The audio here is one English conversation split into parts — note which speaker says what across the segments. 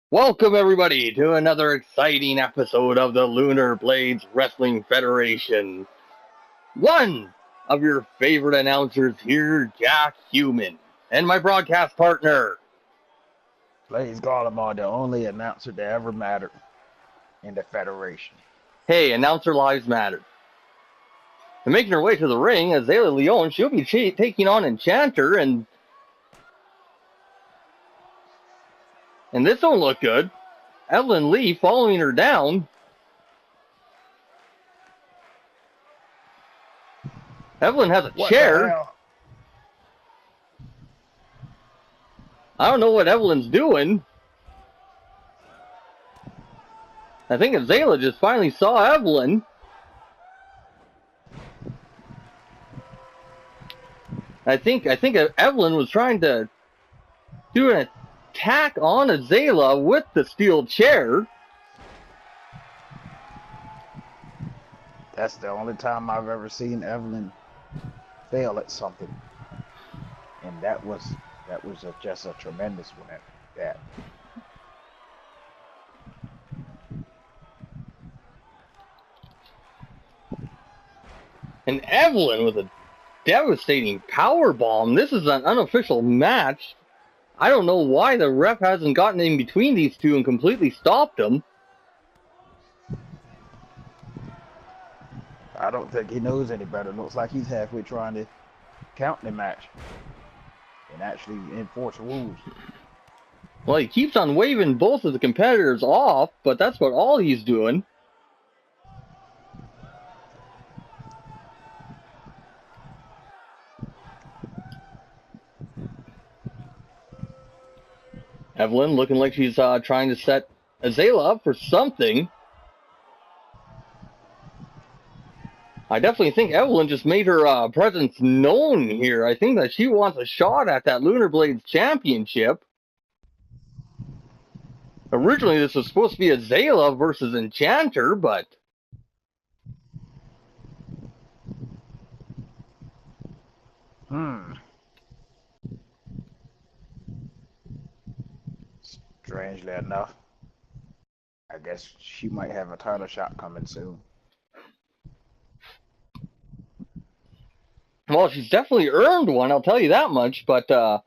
Speaker 1: Welcome, everybody, to another exciting episode of the LunarBlades Wrestling Federation. One of your favorite announcers here, Jack Human, and my broadcast partner.
Speaker 2: Blaze Garlemald, the only announcer that ever mattered in the Federation.
Speaker 1: Hey, announcer lives matter. And making her way to the ring, Azalea Leon, she'll be taking on Enchanter, and this don't look good. Evelyn Lee following her down. Evelyn has a chair. I don't know what Evelyn's doing. I think Azalea just finally saw Evelyn. I think Evelyn was trying to do an attack on Azalea with the steel chair.
Speaker 2: That's the only time I've ever seen Evelyn fail at something, and that was just a tremendous one at that.
Speaker 1: And Evelyn with a devastating power bomb. This is an unofficial match. I don't know why the ref hasn't gotten in between these two and completely stopped them.
Speaker 2: I don't think he knows any better. Looks like he's halfway trying to count the match and actually enforce rules.
Speaker 1: Well, he keeps on waving both of the competitors off, but that's about all he's doing. Evelyn looking like she's trying to set Azalea up for something. I definitely think Evelyn just made her presence known here. I think that she wants a shot at that LunarBlades championship. Originally, this was supposed to be Azalea versus Enchanter, but...
Speaker 2: Strangely enough, I guess she might have a title shot coming soon.
Speaker 1: Well, she's definitely earned one, I'll tell you that much, but fact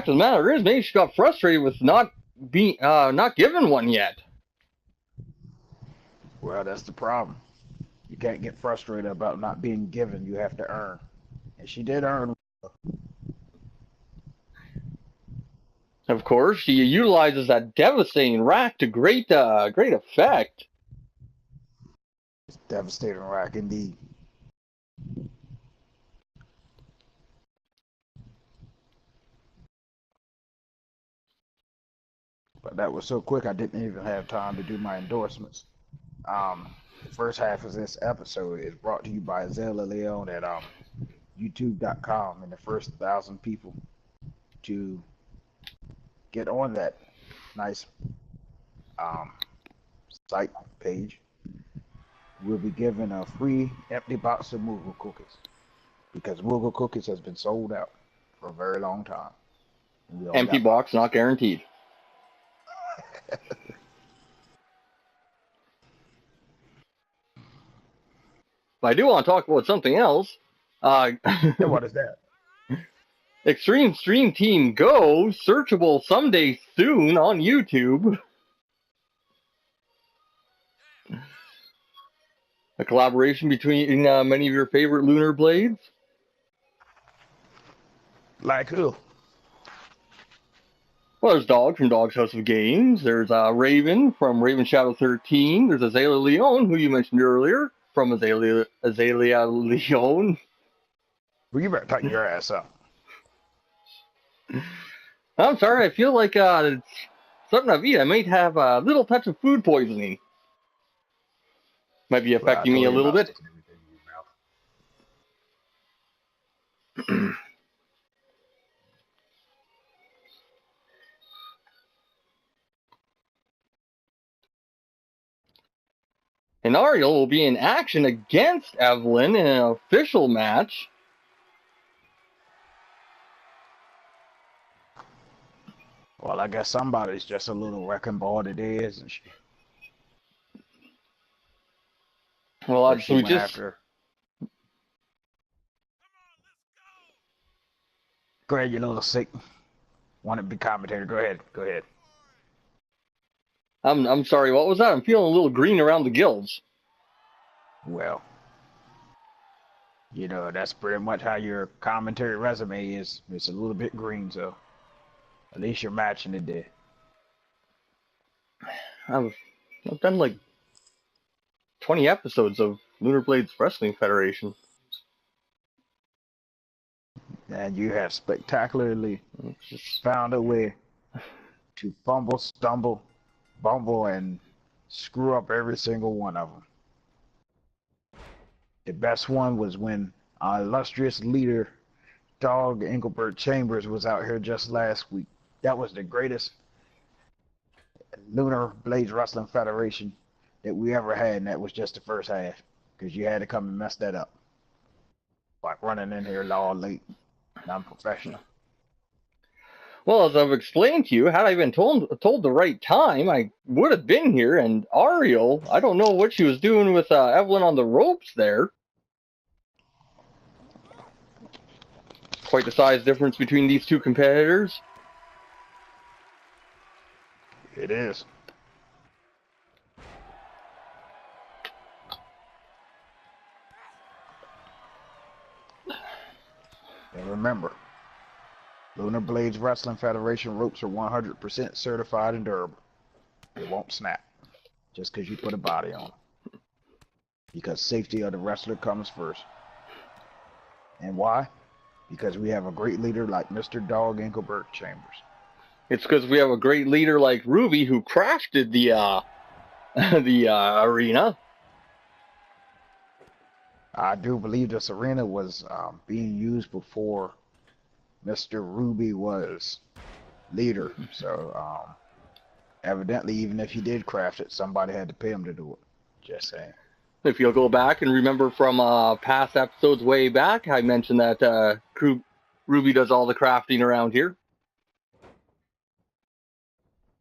Speaker 1: of the matter is, maybe she got frustrated with not given one yet.
Speaker 2: Well, that's the problem. You can't get frustrated about not being given. You have to earn, and she did earn.
Speaker 1: Of course, she utilizes that devastating rack to great effect.
Speaker 2: It's devastating rack indeed. But that was so quick, I didn't even have time to do my endorsements. The first half of this episode is brought to you by Azalea Leon at YouTube.com, and the first 1,000 people to get on that nice site page will be given a free empty box of Moogle cookies, because Moogle cookies has been sold out for a very long time.
Speaker 1: Empty box, not guaranteed. But I do want to talk about something else.
Speaker 2: What is that?
Speaker 1: Extreme Stream Team Go, searchable someday soon on YouTube. A collaboration between many of your favorite LunarBlades.
Speaker 2: Like who?
Speaker 1: Well, there's Dog from Dog's House of Games. There's Raven from Raven Shadow 13. There's Azalea Leon, who you mentioned earlier, from Azalea Leon.
Speaker 2: Well, you better tighten your ass up.
Speaker 1: I'm sorry, I feel like it's something I've eaten. I might have a little touch of food poisoning. Might be affecting me a little bit. And Ariel will be in action against Evelyn in an official match.
Speaker 2: Well, I guess somebody's just a little wrecking ball today, isn't she?
Speaker 1: Well,
Speaker 2: Or
Speaker 1: so
Speaker 2: she
Speaker 1: we
Speaker 2: went
Speaker 1: just.
Speaker 2: after. Go ahead, you little sick. Want to be commentator? Go ahead. Go ahead.
Speaker 1: I'm sorry. What was that? I'm feeling a little green around the gills.
Speaker 2: Well, that's pretty much how your commentary resume is. It's a little bit green, so at least you're matching it there.
Speaker 1: I've done like 20 episodes of LunarBlades Wrestling Federation.
Speaker 2: And you have spectacularly
Speaker 1: Just,
Speaker 2: found a way to fumble, stumble, bumble, and screw up every single one of them. The best one was when our illustrious leader, Dog Engelbert Chambers, was out here just last week. That was the greatest Lunar Blades Wrestling Federation that we ever had, and that was just the first half, because you had to come and mess that up. Like running in here all late. Non-professional.
Speaker 1: well, as I've explained to you, had I been told the right time, I would have been here. And Ariel, I don't know what she was doing with Evelyn on the ropes there. Quite the size difference between these two competitors.
Speaker 2: It is. And remember, Lunar Blades Wrestling Federation ropes are 100% certified and durable. It won't snap just because you put a body on them. Because safety of the wrestler comes first. And why? Because we have a great leader like Mr. Dog Engelbert Chambers.
Speaker 1: It's because we have a great leader like Ruby who crafted the arena.
Speaker 2: I do believe this arena was being used before Mr. Ruby was leader. So evidently, even if he did craft it, somebody had to pay him to do it. Just saying.
Speaker 1: If you'll go back and remember from past episodes way back, I mentioned that Ruby does all the crafting around here.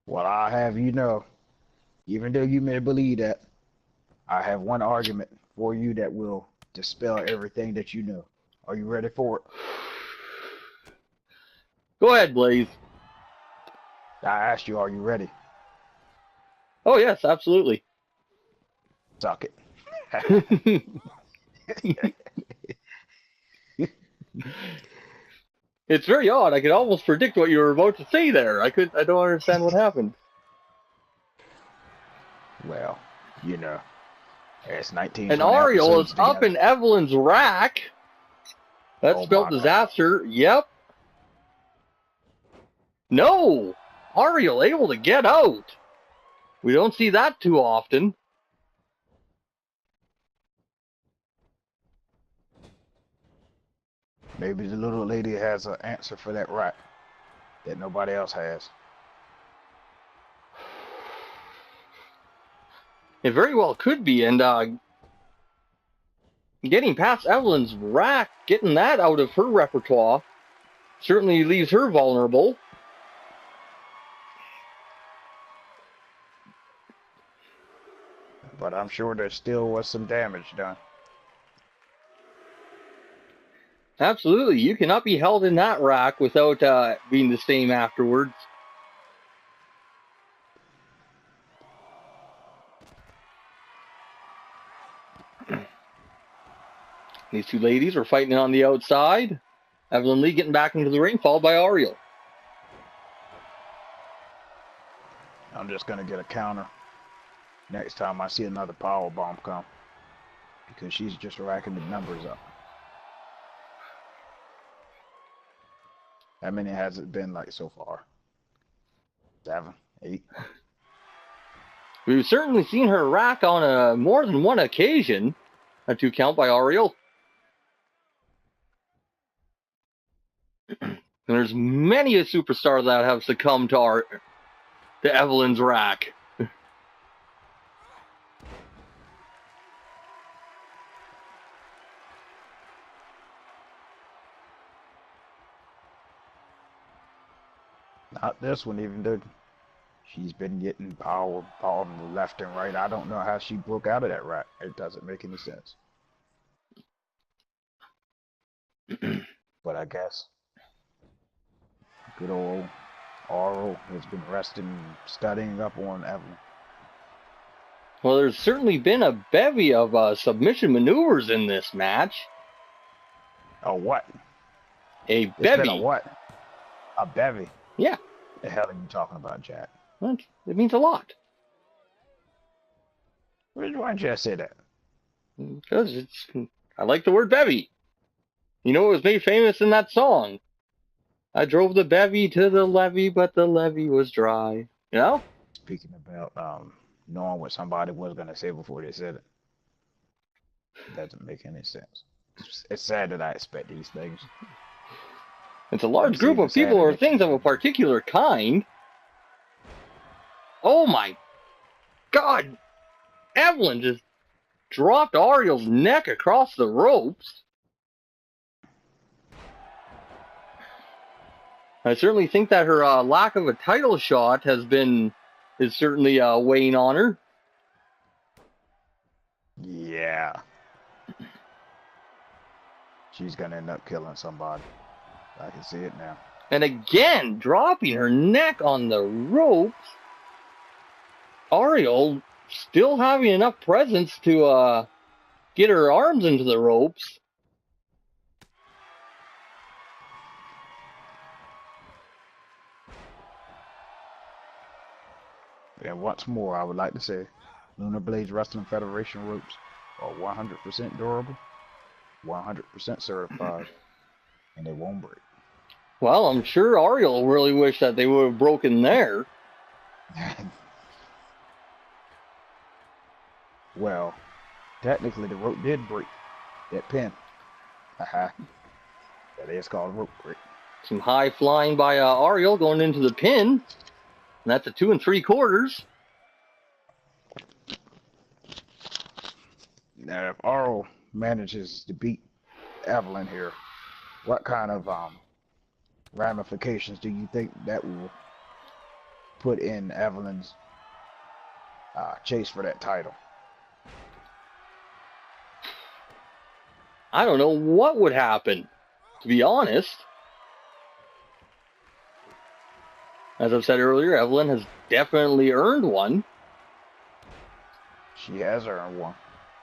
Speaker 2: Well, I have you know, even though you may believe that, I have one argument for you that will dispel everything that you know. Are you ready for it?
Speaker 1: Go ahead, Blaze.
Speaker 2: I asked you, are you ready?
Speaker 1: Oh, yes, absolutely.
Speaker 2: Suck it.
Speaker 1: It's very odd. I could almost predict what you were about to say there. I don't understand what happened.
Speaker 2: Well, it's 19,
Speaker 1: And
Speaker 2: 20
Speaker 1: Ariel is
Speaker 2: episodes
Speaker 1: up
Speaker 2: together.
Speaker 1: in Evelyn's rack. That
Speaker 2: Oh
Speaker 1: spelled
Speaker 2: my God.
Speaker 1: disaster. Yep. No! Ariel able to get out. We don't see that too often.
Speaker 2: Maybe the little lady has an answer for that right that nobody else has.
Speaker 1: It very well could be, and getting past Evelyn's rack, getting that out of her repertoire, certainly leaves her vulnerable.
Speaker 2: But I'm sure there still was some damage done.
Speaker 1: Absolutely, you cannot be held in that rack without being the same afterwards. These two ladies are fighting on the outside. Evelyn Lee getting back into the ring, followed by Ariel.
Speaker 2: I'm just going to get a counter next time I see another power bomb come. Because she's just racking the numbers up. How many has it been like so far? 7, 8?
Speaker 1: We've certainly seen her rack on more than one occasion. A 2 count by Ariel. And there's many a superstar that have succumbed to Evelyn's rack.
Speaker 2: Not this one, even though she's been getting power bomb left and right. I don't know how she broke out of that rack. It doesn't make any sense. But I guess good old Oro has been resting, studying up on Evelyn.
Speaker 1: Well, there's certainly been a bevy of submission maneuvers in this match.
Speaker 2: A what?
Speaker 1: A
Speaker 2: It's
Speaker 1: bevy.
Speaker 2: been a what? A bevy?
Speaker 1: Yeah.
Speaker 2: The hell are you talking about, Jack?
Speaker 1: It means a lot.
Speaker 2: Why didn't you say that?
Speaker 1: Because I like the word bevy. You know, it was made famous in that song. I drove the bevy to the levee, but the levee was dry. You know?
Speaker 2: Speaking about knowing what somebody was gonna say before they said it, doesn't make any sense. It's sad that I expect these things.
Speaker 1: It's a large group of people or things of a particular kind. Oh my God! Evelyn just dropped Ariel's neck across the ropes. I certainly think that her lack of a title shot is certainly weighing on her.
Speaker 2: Yeah. She's gonna end up killing somebody. I can see it now.
Speaker 1: And again, dropping her neck on the ropes. Ariel still having enough presence to get her arms into the ropes.
Speaker 2: And once more, I would like to say, LunarBlades Wrestling Federation ropes are 100% durable, 100% certified, and they won't break.
Speaker 1: Well, I'm sure Ariel really wished that they would have broken there.
Speaker 2: Well, technically the rope did break. That pin. Haha. That is called rope break.
Speaker 1: Some high flying by Ariel going into the pin. And that's a 2 3/4.
Speaker 2: Now, if Ariel manages to beat Evelyn here, what kind of ramifications do you think that will put in Evelyn's chase for that title?
Speaker 1: I don't know what would happen, to be honest. As I've said earlier, Evelyn has definitely earned one.
Speaker 2: She has earned one.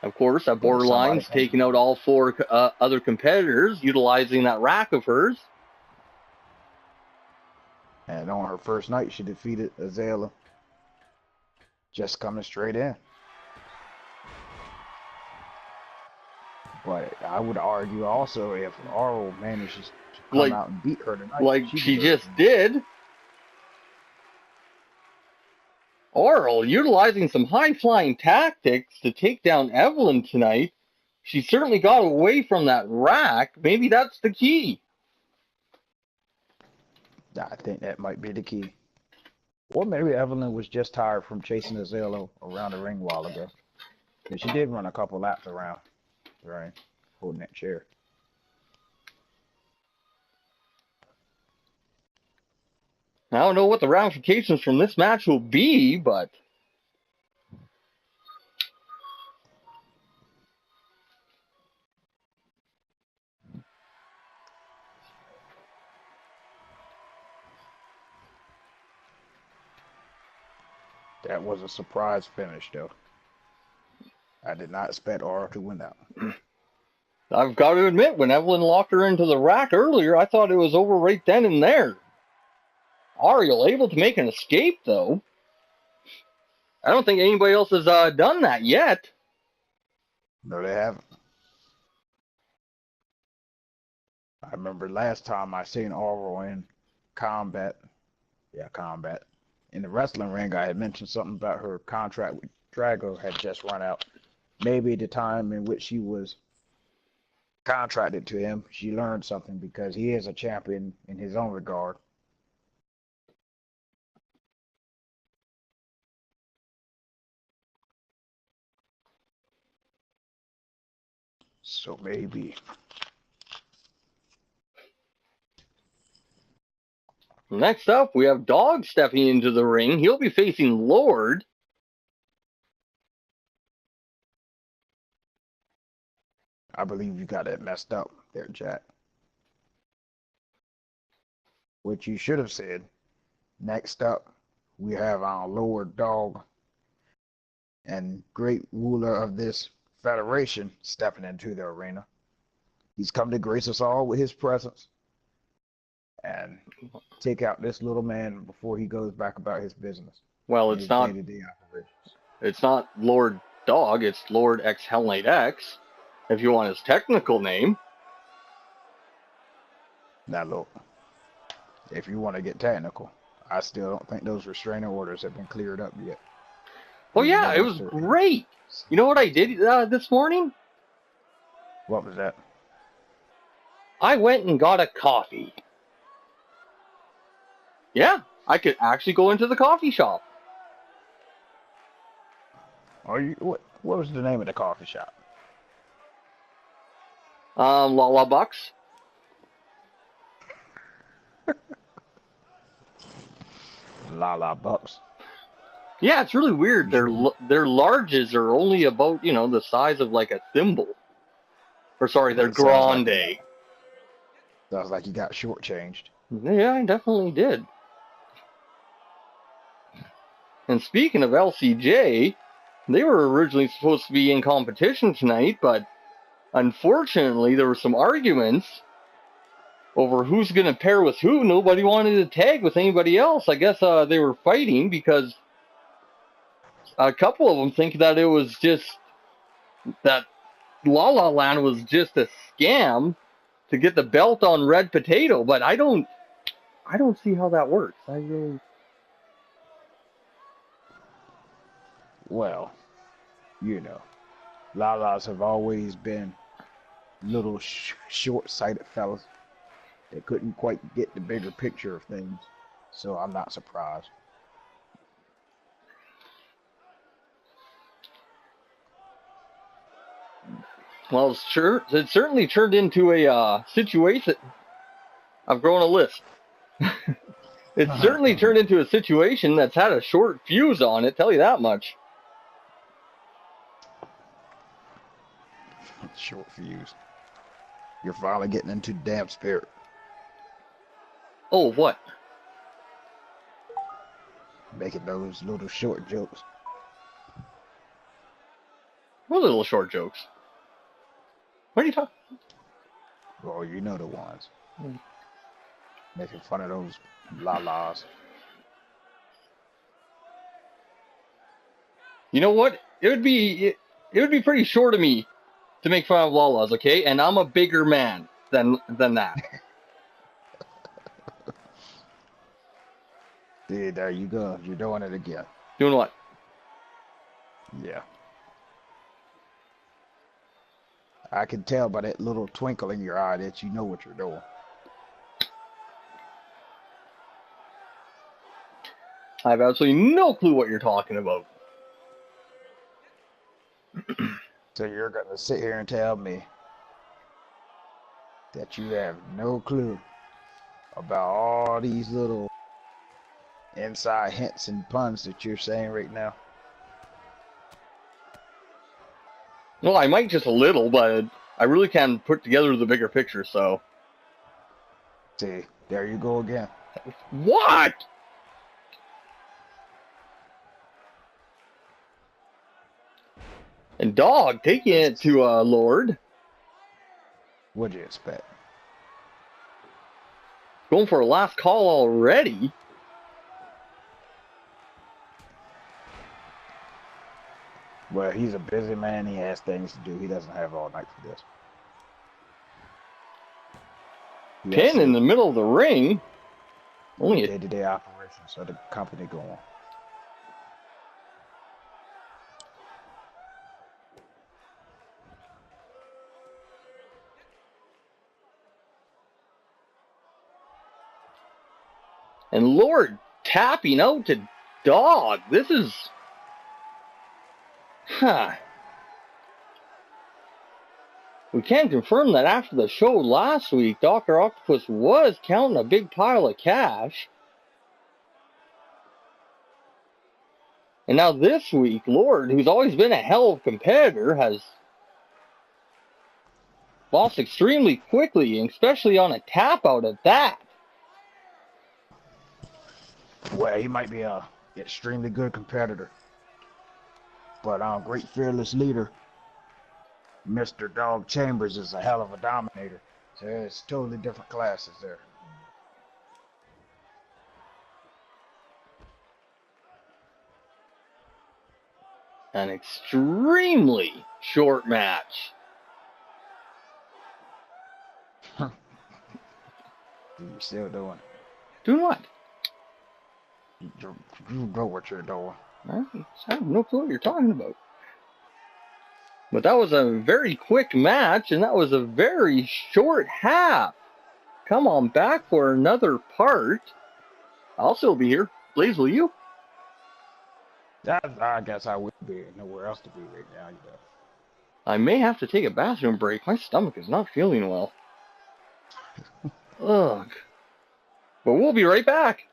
Speaker 1: Of course, that Borderline's taking out all 4 other competitors, utilizing that rack of hers.
Speaker 2: And on her first night, she defeated Azalea, just coming straight in. But I would argue also, if Ariel manages to come out and beat her tonight,
Speaker 1: like she just did, Ariel utilizing some high-flying tactics to take down Evelyn tonight. She certainly got away from that rack. Maybe that's the key.
Speaker 2: I think that might be the key. Or maybe Evelyn was just tired from chasing Azalea around the ring a while ago. And she did run a couple laps around, right, holding that chair.
Speaker 1: I don't know what the ramifications from this match will be, but
Speaker 2: that was a surprise finish, though. I did not expect Ariel to win that.
Speaker 1: I've got to admit, when Evelyn locked her into the rack earlier, I thought it was over right then and there. Ariel able to make an escape, though. I don't think anybody else has done that yet.
Speaker 2: No, they haven't. I remember last time I seen Ariel in combat. Yeah, combat. In the wrestling ring, I had mentioned something about her contract with Drago had just run out. Maybe the time in which she was contracted to him, she learned something because he is a champion in his own regard. So maybe.
Speaker 1: Next up, we have Dog stepping into the ring. He'll be facing Lord.
Speaker 2: I believe you got it messed up there, Jack. What you should have said. Next up, we have our Lord Dog and great ruler of this federation stepping into the arena. He's come to grace us all with his presence and take out this little man before he goes back about his business.
Speaker 1: Well, it's not
Speaker 2: day-to-day operations.
Speaker 1: It's not Lord Dog, it's Lord X Hell Knight X, if you want his technical name.
Speaker 2: Now look, if you want to get technical, I still don't think those restraining orders have been cleared up yet.
Speaker 1: Oh yeah, it was great. You know what I did this morning?
Speaker 2: What was that?
Speaker 1: I went and got a coffee. Yeah, I could actually go into the coffee shop.
Speaker 2: What was the name of the coffee shop?
Speaker 1: Lala Bucks.
Speaker 2: Lala Bucks.
Speaker 1: Yeah, it's really weird. Their larges are only about, the size of like a thimble. Or sorry, they're grande.
Speaker 2: Sounds like you got shortchanged.
Speaker 1: Yeah, I definitely did. And speaking of LCJ, they were originally supposed to be in competition tonight, but unfortunately there were some arguments over who's going to pair with who. Nobody wanted to tag with anybody else. I guess they were fighting because a couple of them think that it was just that La La Land was just a scam to get the belt on Red Potato, but I don't see how that works.
Speaker 2: Well, Lalas have always been little short-sighted fellas that couldn't quite get the bigger picture of things, so I'm not surprised.
Speaker 1: Well, it certainly turned into a situation. I've grown a list. It certainly turned into a situation that's had a short fuse on it, tell you that much.
Speaker 2: Short fuse. You're finally getting into damn spirit.
Speaker 1: Oh, what?
Speaker 2: Making those little short jokes.
Speaker 1: What little short jokes? What are you talking?
Speaker 2: Oh, you know the ones. Making fun of those lalas.
Speaker 1: You know what? It would be pretty short of me to make fun of lalas, okay? And I'm a bigger man than that.
Speaker 2: See, there you go. You're doing it again.
Speaker 1: Doing what?
Speaker 2: Yeah. I can tell by that little twinkle in your eye that you know what you're doing.
Speaker 1: I have absolutely no clue what you're talking about.
Speaker 2: So you're going to sit here and tell me that you have no clue about all these little inside hints and puns that you're saying right now?
Speaker 1: Well, I might just a little, but I really can't put together the bigger picture, so.
Speaker 2: See, there you go again.
Speaker 1: What? And Dog taking it to Lord.
Speaker 2: What'd you expect?
Speaker 1: Going for a last call already.
Speaker 2: Well, he's a busy man. He has things to do. He doesn't have all night for this.
Speaker 1: Pin in the middle of the ring.
Speaker 2: Only day-to-day operations of the company go on.
Speaker 1: And Lord tapping out to Dog. This is... We can confirm that after the show last week, Dr. Octopus was counting a big pile of cash. And now this week, Lord, who's always been a hell of a competitor, has lost extremely quickly, and especially on a tap out at that.
Speaker 2: Well, he might be a extremely good competitor, but great fearless leader, Mr. Dog Chambers, is a hell of a dominator. So it's totally different classes there.
Speaker 1: An extremely short match.
Speaker 2: You're still doing it.
Speaker 1: Doing what?
Speaker 2: You know what you're doing.
Speaker 1: I have no clue what you're talking about. But that was a very quick match, and that was a very short half. Come on back for another part. I'll still be here. Blaze, will you?
Speaker 2: I guess I would be. Nowhere else to be right now, you know.
Speaker 1: I may have to take a bathroom break. My stomach is not feeling well. Ugh. But we'll be right back.